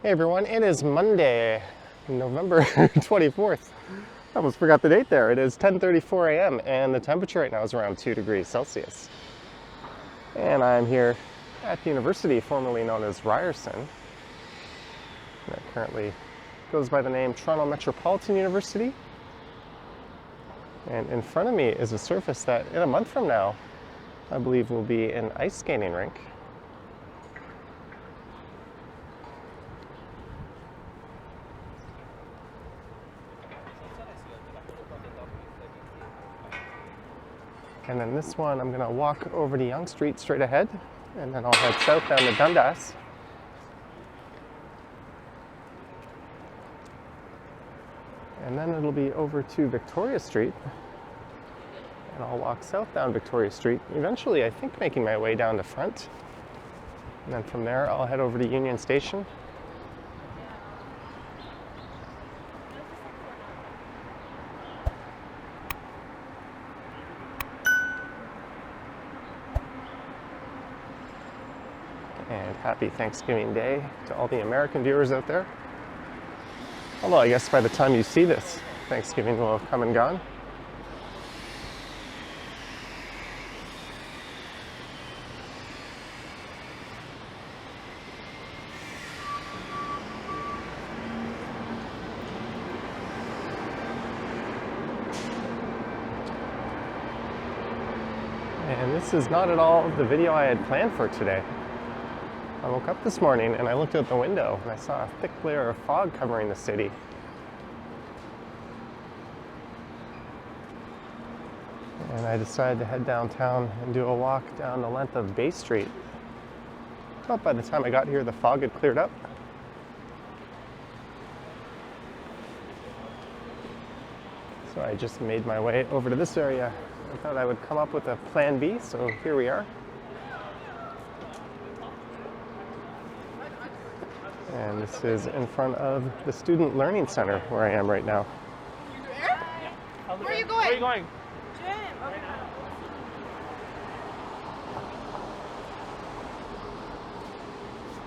Hey everyone, it is Monday, November 24th. I almost forgot the date there. It is 10:34 a.m. and the temperature right now is around 2 degrees Celsius. And I'm here at the university formerly known as Ryerson. That currently goes by the name Toronto Metropolitan University. And in front of me is a surface that in a month from now, I believe will be an ice skating rink. And then this one, I'm gonna walk over to Yonge Street straight ahead, and then I'll head south down to Dundas. And then it'll be over to Victoria Street, and I'll walk south down Victoria Street, eventually I think making my way down to Front. And then from there, I'll head over to Union Station. And happy Thanksgiving Day to all the American viewers out there. Although I guess by the time you see this, Thanksgiving will have come and gone. And this is not at all the video I had planned for today. I woke up this morning and I looked out the window and I saw a thick layer of fog covering the city. And I decided to head downtown and do a walk down the length of Bay Street. But by the time I got here, the fog had cleared up. So I just made my way over to this area. I thought I would come up with a plan B, so here we are. And this is in front of the Student Learning Center where I am right now. Where are you going? Where are you going? Gym. Okay.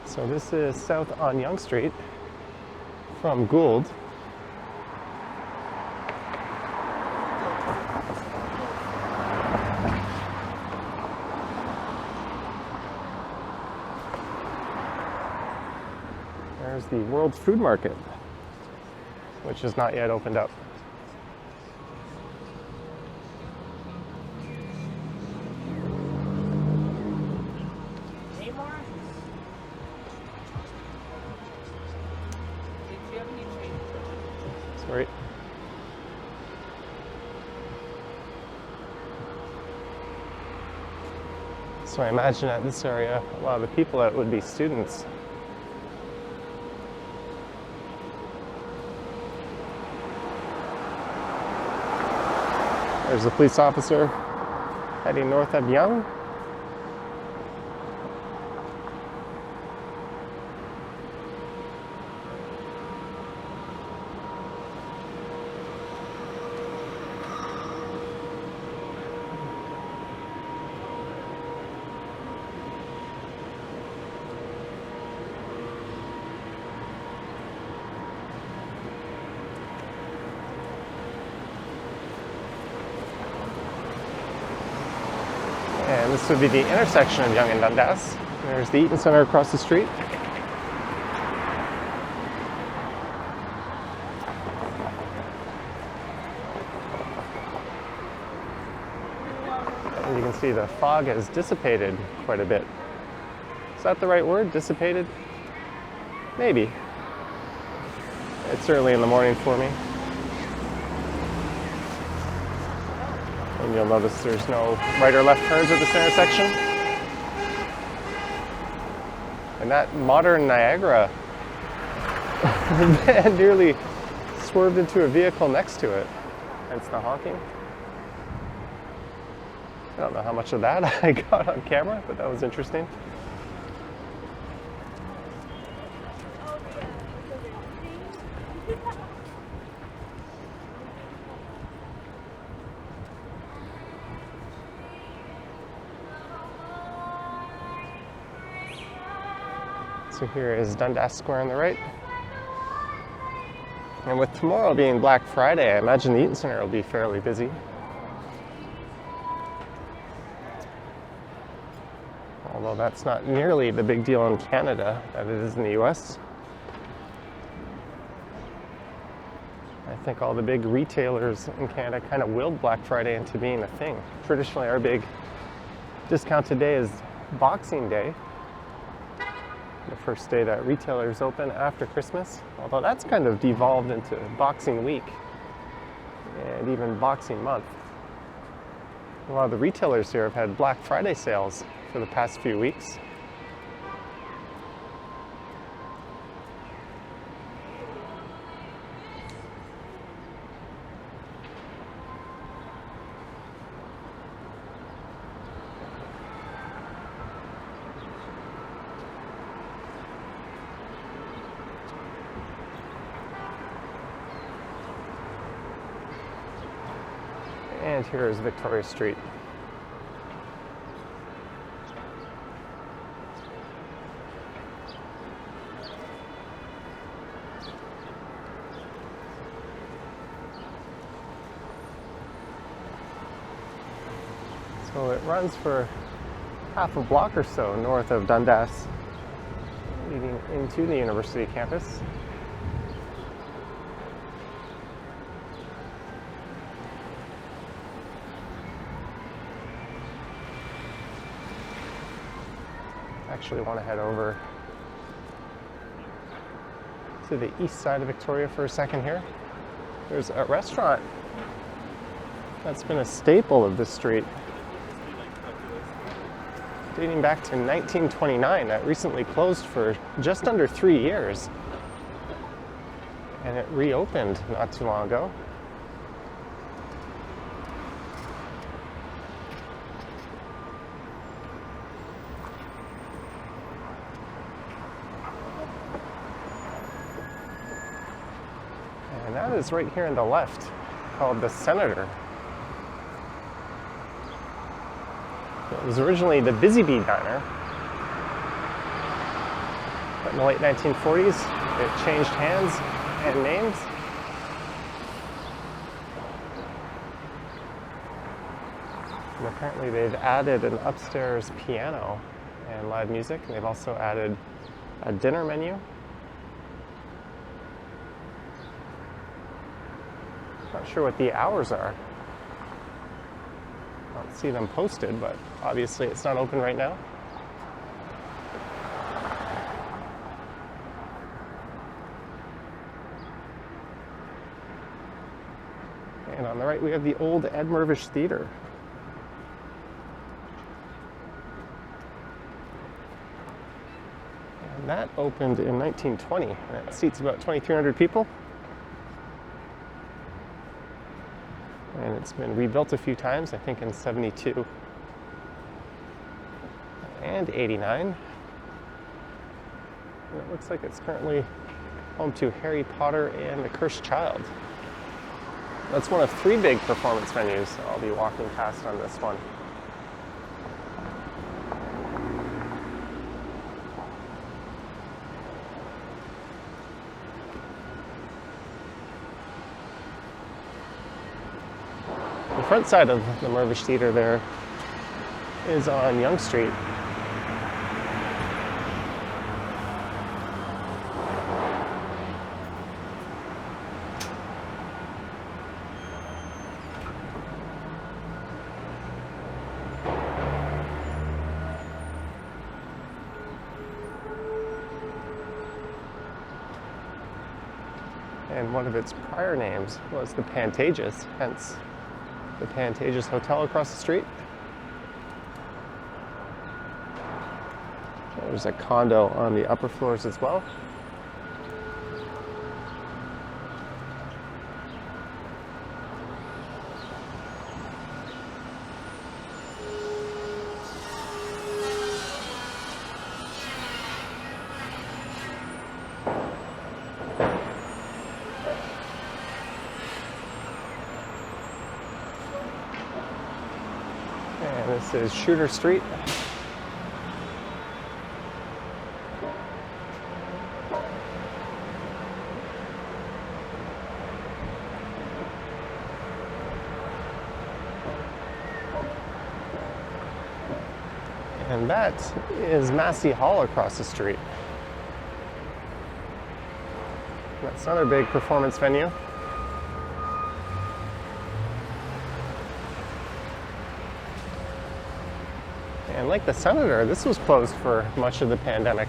So this is south on Yonge Street from Gould. There's the World's Food Market, which is not yet opened up. Any more? Did you have any change? Sorry. So I imagine at this area, a lot of the people that would be students. There's a police officer heading north of Yonge. And this would be the intersection of Yonge and Dundas. There's the Eaton Centre across the street. And you can see the fog has dissipated quite a bit. Is that the right word? Dissipated? Maybe. It's early in the morning for me. And you'll notice there's no right or left turns at this intersection. And that modern Niagara van nearly swerved into a vehicle next to it. Hence the honking. I don't know how much of that I got on camera, but that was interesting. So here is Dundas Square on the right. And with tomorrow being Black Friday, I imagine the Eaton Center will be fairly busy. Although that's not nearly the big deal in Canada that it is in the US. I think all the big retailers in Canada kind of willed Black Friday into being a thing. Traditionally, our big discounted day is Boxing Day, the first day that retailers open after Christmas, although that's kind of devolved into Boxing Week and even Boxing Month. A lot of the retailers here have had Black Friday sales for the past few weeks. And here is Victoria Street. So it runs for half a block or so north of Dundas, leading into the university campus. Actually want to head over to the east side of Victoria for a second here. There's a restaurant that's been a staple of this street dating back to 1929 that recently closed for just under 3 years, and it reopened not too long ago. And that is right here on the left, called the Senator. It was originally the Busy Bee Diner, but in the late 1940s, it changed hands and names. And apparently they've added an upstairs piano and live music, and they've also added a dinner menu. Not sure what the hours are. I don't see them posted, but obviously it's not open right now. And on the right we have the old Ed Mirvish Theatre. And that opened in 1920, and it seats about 2,300 people. And it's been rebuilt a few times, I think in 72 and 89. And it looks like it's currently home to Harry Potter and the Cursed Child. That's one of 3 big performance venues I'll be walking past on this one. The front side of the Mirvish Theatre there is on Yonge Street. And one of its prior names was the Pantages, hence the Pantages Hotel across the street. There's a condo on the upper floors as well. And this is Shooter Street. And that is Massey Hall across the street. That's another big performance venue. And like the Senator, this was closed for much of the pandemic.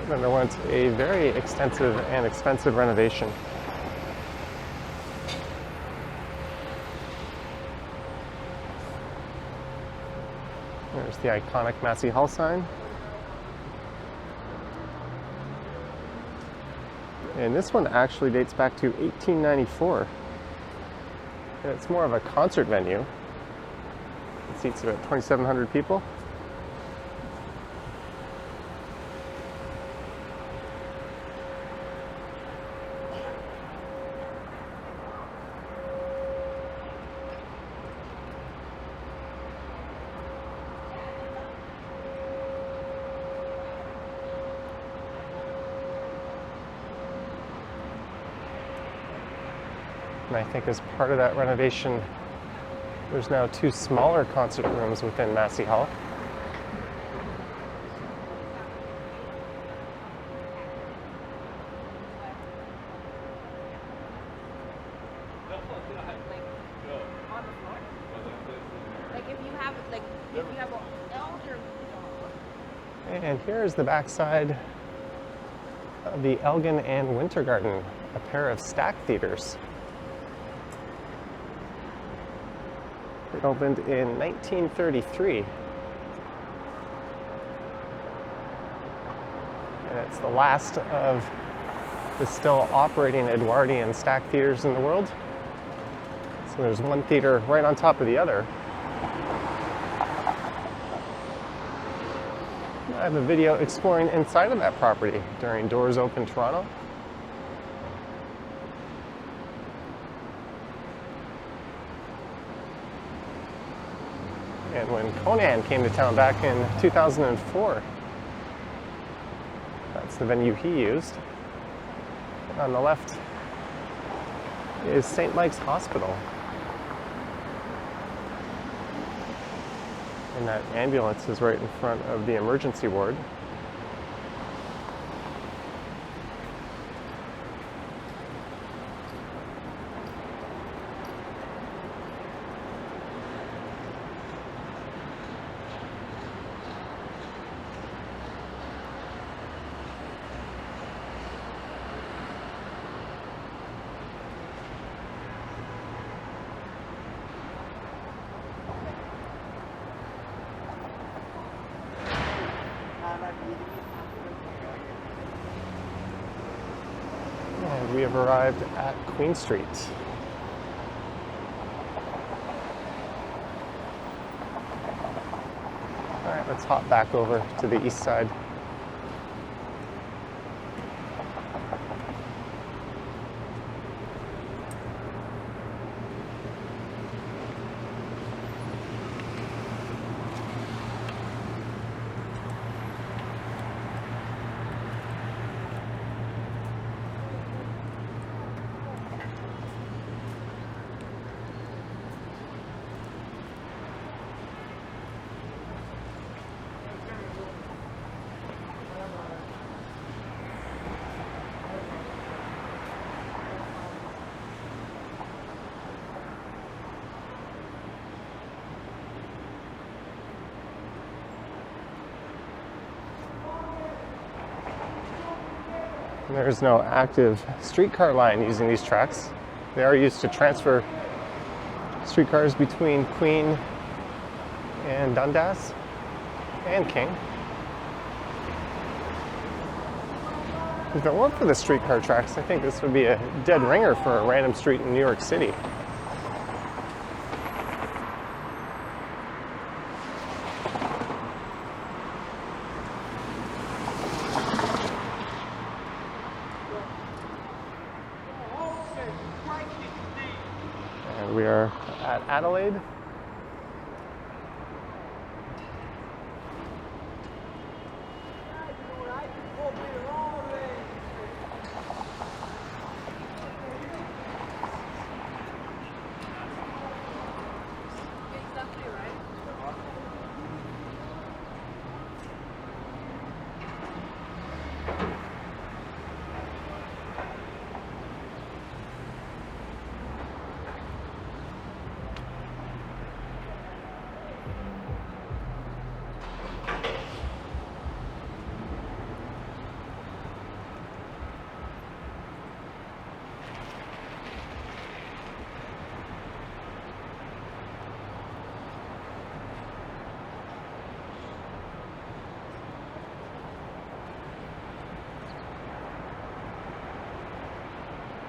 It underwent a very extensive and expensive renovation. There's the iconic Massey Hall sign. And this one actually dates back to 1894. And it's more of a concert venue. It seats about 2,700 people. And I think as part of that renovation, there's now 2 smaller concert rooms within Massey Hall. And here's the backside of the Elgin and Winter Garden, a pair of stack theaters. It opened in 1933. And it's the last of the still operating Edwardian stack theaters in the world. So there's one theater right on top of the other. I have a video exploring inside of that property during Doors Open Toronto. And when Conan came to town back in 2004, that's the venue he used. And on the left is St. Mike's Hospital. And that ambulance is right in front of the emergency ward. And we have arrived at Queen Street. All right, let's hop back over to the east side. There's no active streetcar line using these tracks. They are used to transfer streetcars between Queen and Dundas and King. If it weren't for the streetcar tracks, I think this would be a dead ringer for a random street in New York City. We are at Adelaide.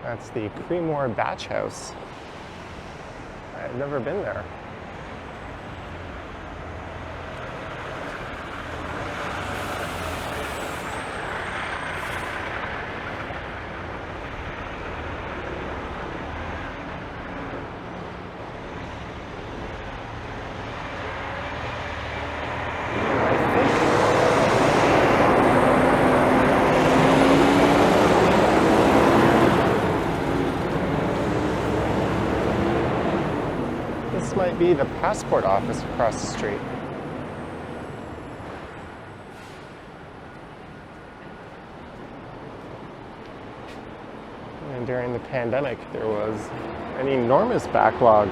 That's the Creemore Batch House. I've never been there. This might be the passport office across the street. And during the pandemic, there was an enormous backlog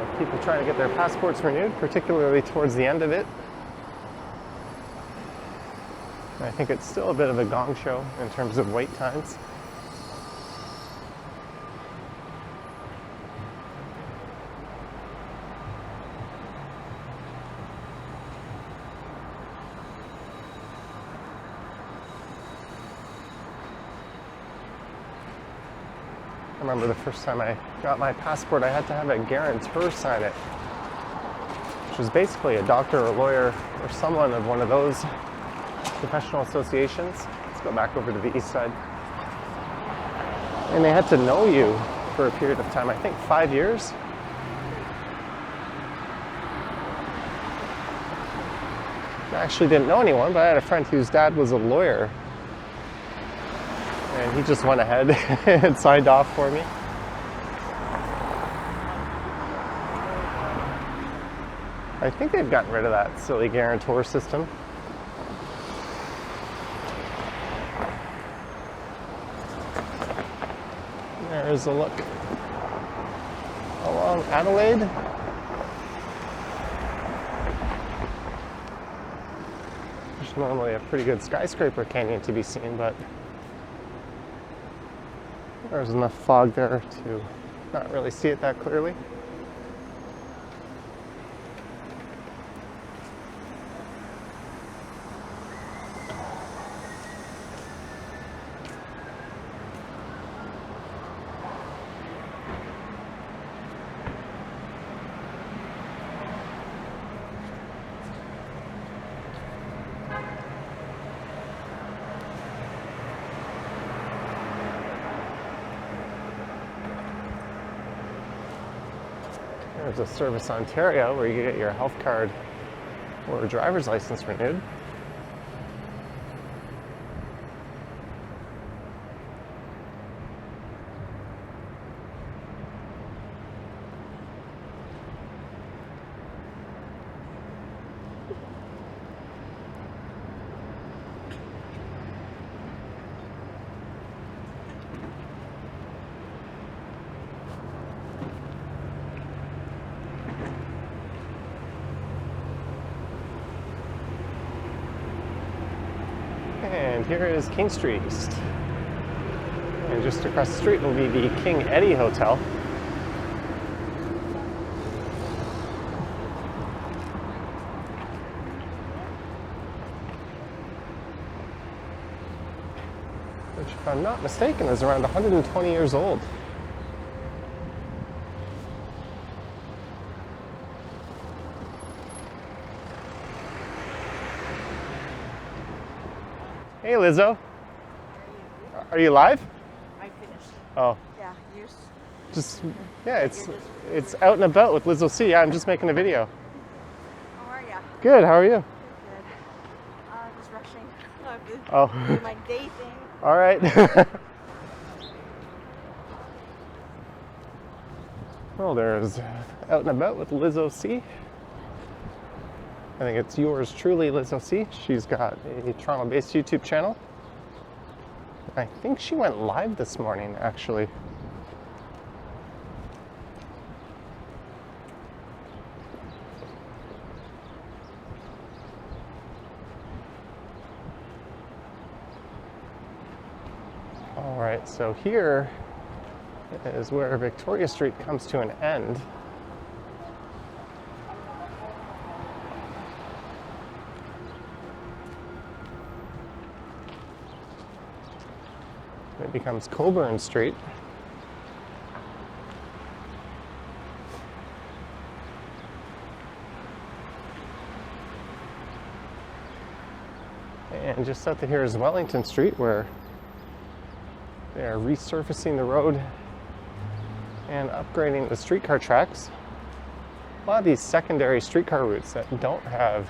of people trying to get their passports renewed, particularly towards the end of it. And I think it's still a bit of a gong show in terms of wait times. I remember the first time I got my passport, I had to have a guarantor sign it, which was basically a doctor or lawyer or someone of one of those professional associations. Let's go back over to the east side. And they had to know you for a period of time, I think 5 years. I actually didn't know anyone, but I had a friend whose dad was a lawyer. And he just went ahead and signed off for me. I think they've gotten rid of that silly guarantor system. There's a look along Adelaide. There's normally a pretty good skyscraper canyon to be seen, but there's enough fog there to not really see it that clearly. There's a Service Ontario where you get your health card or a driver's license renewed. And here is King Street East. And just across the street will be the King Eddie Hotel. Which, if I'm not mistaken, is around 120 years old. Hey Lizzo, are you live? I finished. Oh, Yeah, you. just yeah, it's out and about with Lizzo C. Yeah, I'm just making a video. How are ya? Good. How are you? Good. Just rushing. Oh, Do my day thing. all right. Well, there's out and about with Lizzo C. I think it's yours truly, Lizzo C. She's got a Toronto-based YouTube channel. I think she went live this morning, actually. All right, so here is where Victoria Street comes to an end. It becomes Coburn Street. And just south of here is Wellington Street, where they are resurfacing the road and upgrading the streetcar tracks. A lot of these secondary streetcar routes that don't have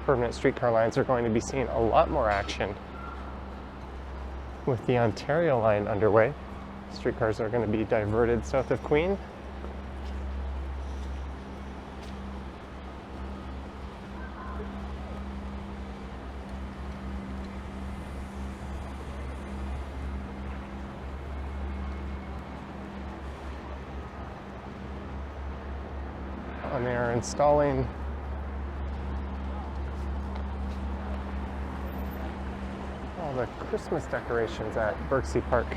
permanent streetcar lines are going to be seeing a lot more action with the Ontario line underway. Streetcars are going to be diverted south of Queen. And they're installing all the Christmas decorations at Berczy Park.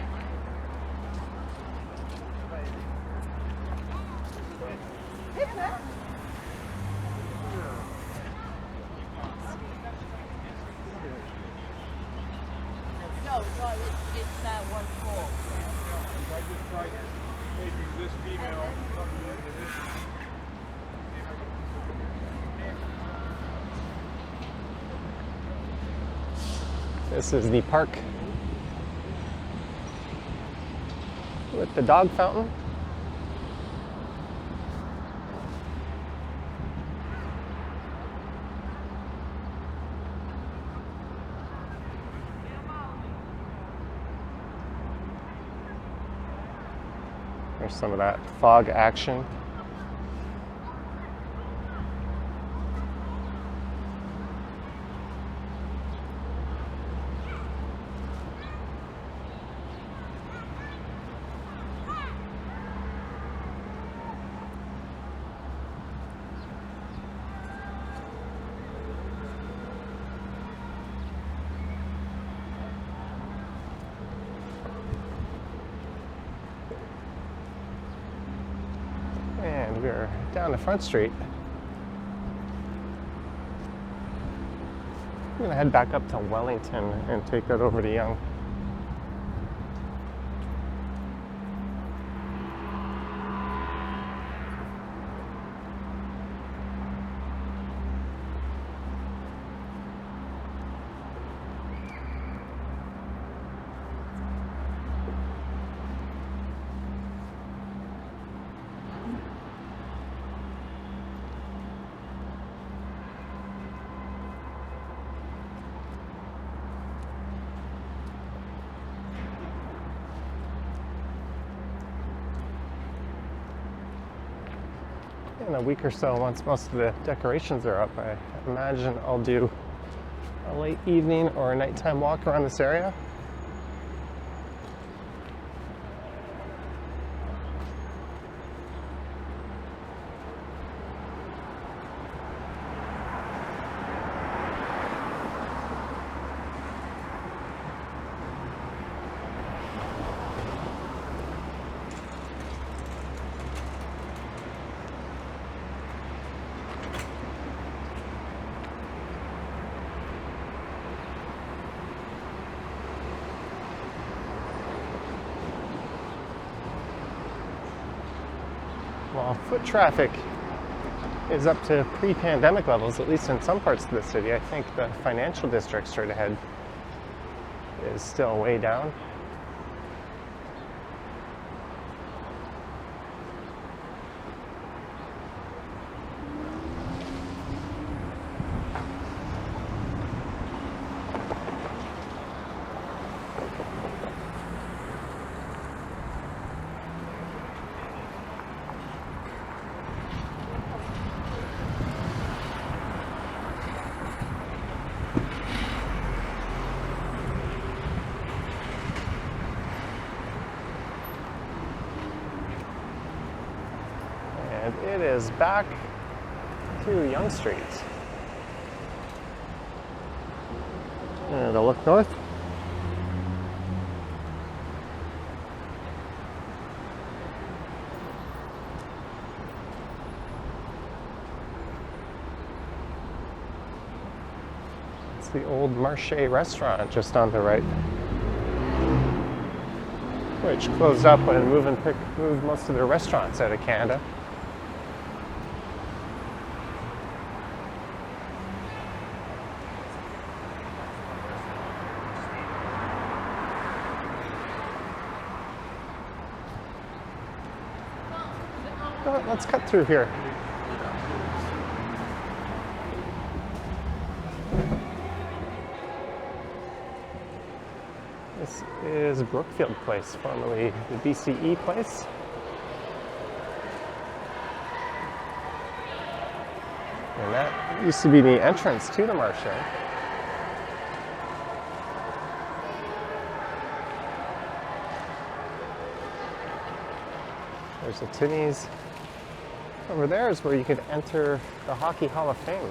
No, it's that one full. I just tried taking this female coming into this. This is the park with the dog fountain. There's some of that fog action. And we're down the Front Street. I'm gonna head back up to Wellington and take that over to Yonge. In a week or so, once most of the decorations are up, I imagine I'll do a late evening or a nighttime walk around this area. While foot traffic is up to pre-pandemic levels, at least in some parts of the city, I think the financial district straight ahead is still way down. And it is back to Yonge Street. And I'll look north. It's the old Marché restaurant just on the right. which closed up when moved most of their restaurants out of Canada. Well, let's cut through here. This is Brookfield Place, formerly the BCE Place. And that used to be the entrance to the Marché. There's a Tinny's. Over there is where you could enter the Hockey Hall of Fame.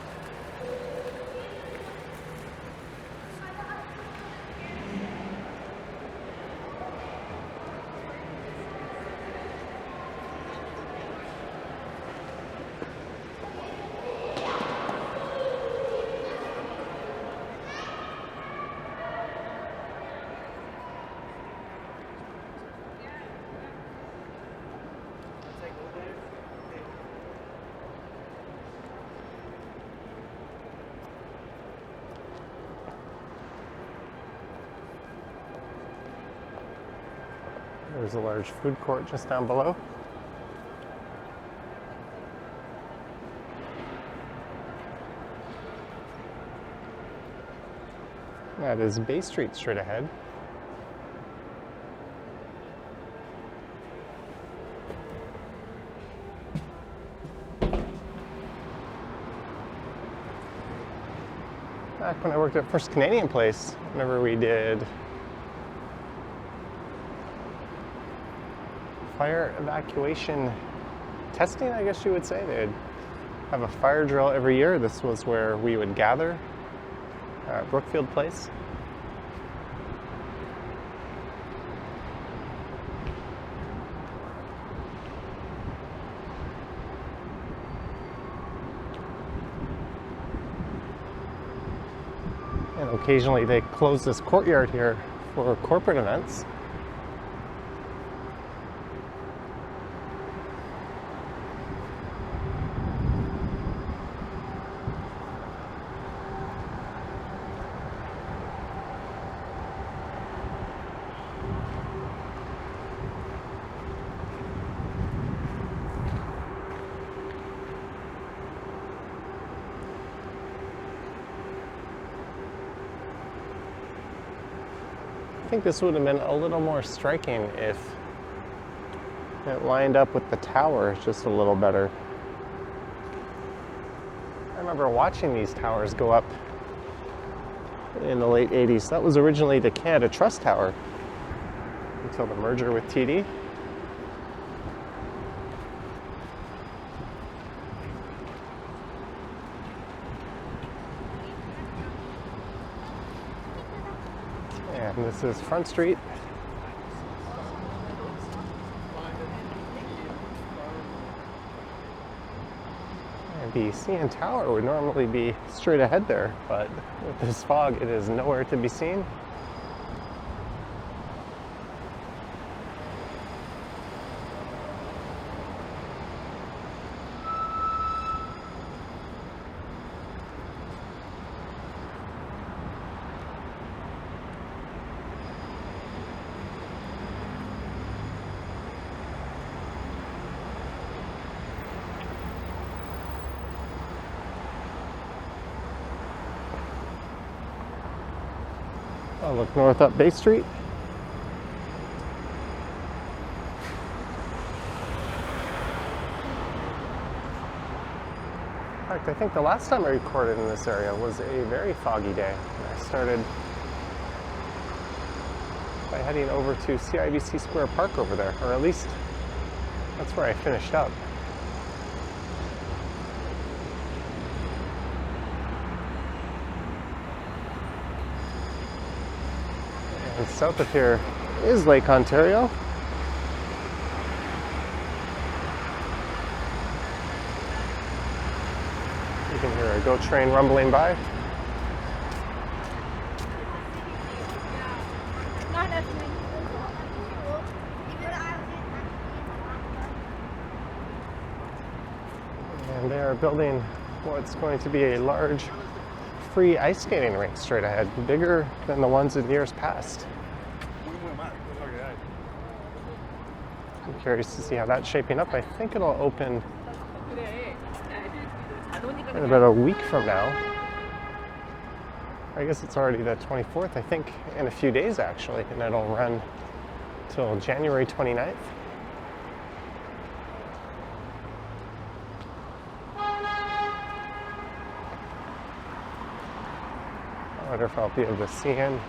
There's a large food court just down below. That is Bay Street straight ahead. Back when I worked at First Canadian Place, whenever we did fire evacuation testing, I guess you would say. They'd have a fire drill every year. This was where we would gather at Brookfield Place. And occasionally they close this courtyard here for corporate events. I think this would have been a little more striking if it lined up with the tower just a little better. I remember watching these towers go up in the late 80s. That was originally the Canada Trust Tower until the merger with TD. And this is Front Street. And the CN Tower would normally be straight ahead there, but with this fog, it is nowhere to be seen. I'll look north up Bay Street. In fact, I think the last time I recorded in this area was a very foggy day. I started by heading over to CIBC Square Park over there, or at least that's where I finished up. And south of here is Lake Ontario. You can hear a GO train rumbling by. They're building what's going to be a large free ice skating rink straight ahead, bigger than the ones in years past. I'm curious to see how that's shaping up. I think it'll open in about a week from now. I guess it's already the 24th, I think in a few days actually, and it'll run till January 29th. I wonder if I'll be able to see in.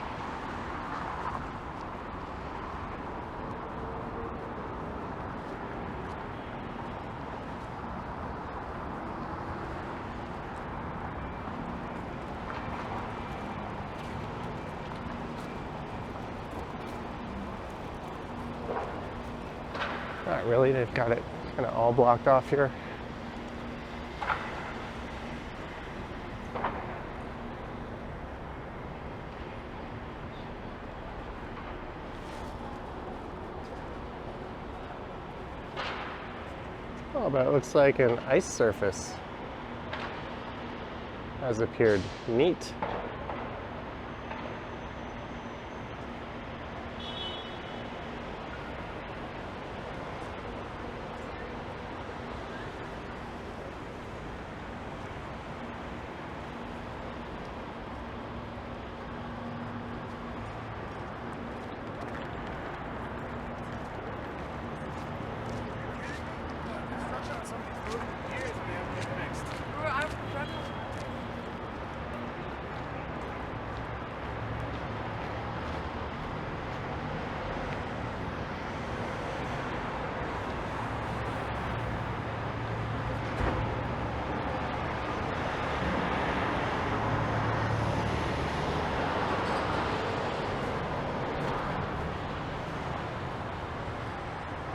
Not really, they've got it kind of all blocked off here. Oh, but it looks like an ice surface has appeared. Neat.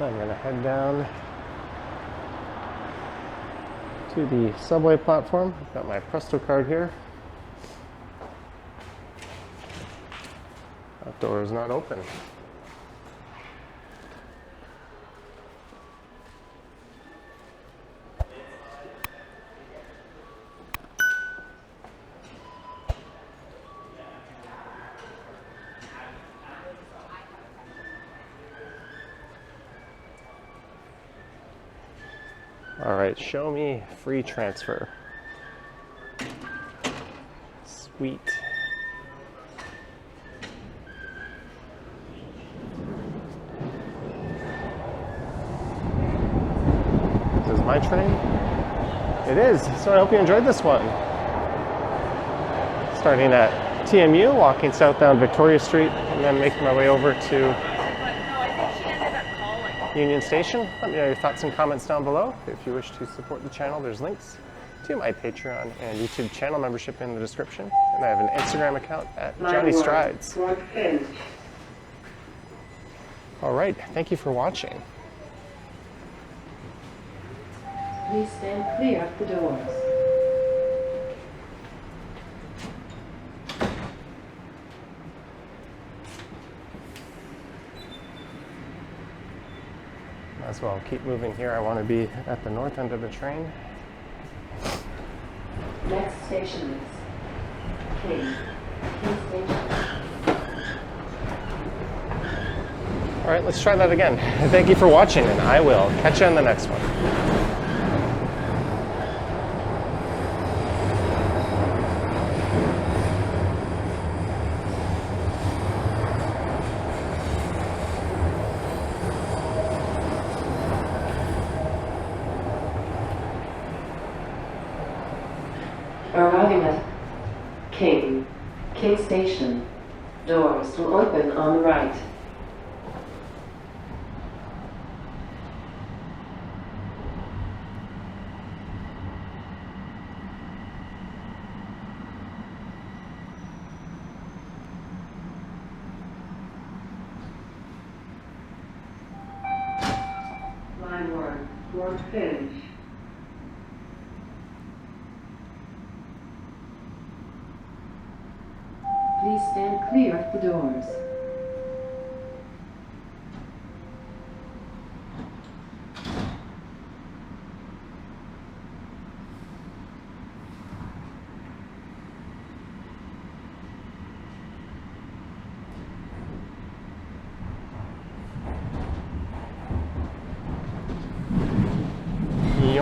I'm going to head down to the subway platform. I've got my Presto card here. That door is not open. All right, show me free transfer. Sweet. This is my train? It is, so I hope you enjoyed this one. Starting at TMU, walking south down Victoria Street, and then making my way over to Union Station. Let me know your thoughts and comments down below. If you wish to support the channel, there's links to my Patreon and YouTube channel membership in the description. And I have an Instagram account at Johnny Strides. All right, thank you for watching. Please stand clear of the doors. As well, keep moving here. I want to be at the north end of the train. Next station is King Station. All right, let's try that again. Thank you for watching, and I will catch you on the next one. Arriving at King Station. Doors will open on the right. Line 1, won't finish. Please stand clear of the doors.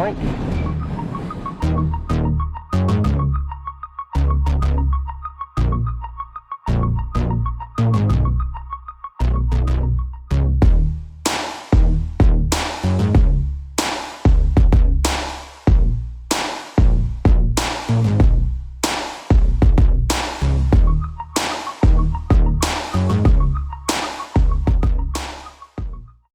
yoink.